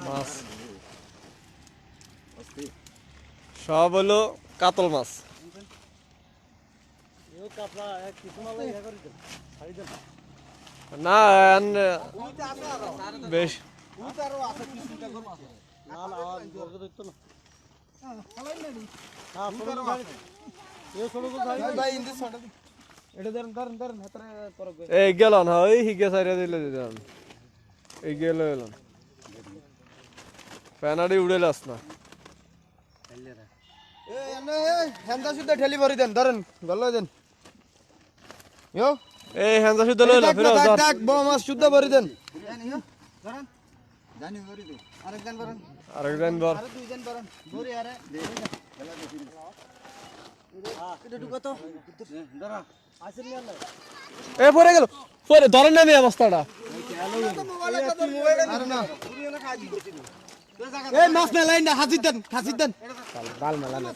মাছ সব হলো কাতল মাছ। না বেশ এই গেল না ওই হিগে সাইরা দিলে দিলাম এই গেল এলাম প্যানাডি উড়ে লাস না হ্যান্ডা শুদ্ধ ঠেলি ভরি দেন ধরেন গল্ল দেন ইয়ো এই হ্যান্ডা শুদ্ধ লইলা ফিরো দেখ বড় মাছ শুদ্ধ ভরি দেন ধরেন জানি ভরি দে আরেকজন ভরেন আরেকজন বর আরে দুইজন ভরেন ভরি আরে খেলা দেখি এটা ঢুকা তো দাঁড়া আসেন না এ পড়ে গেল পরে ধরেন না এই অবস্থাটা আরে না এই মাছ মেলাইন না হাজির দেন বাল মেলা না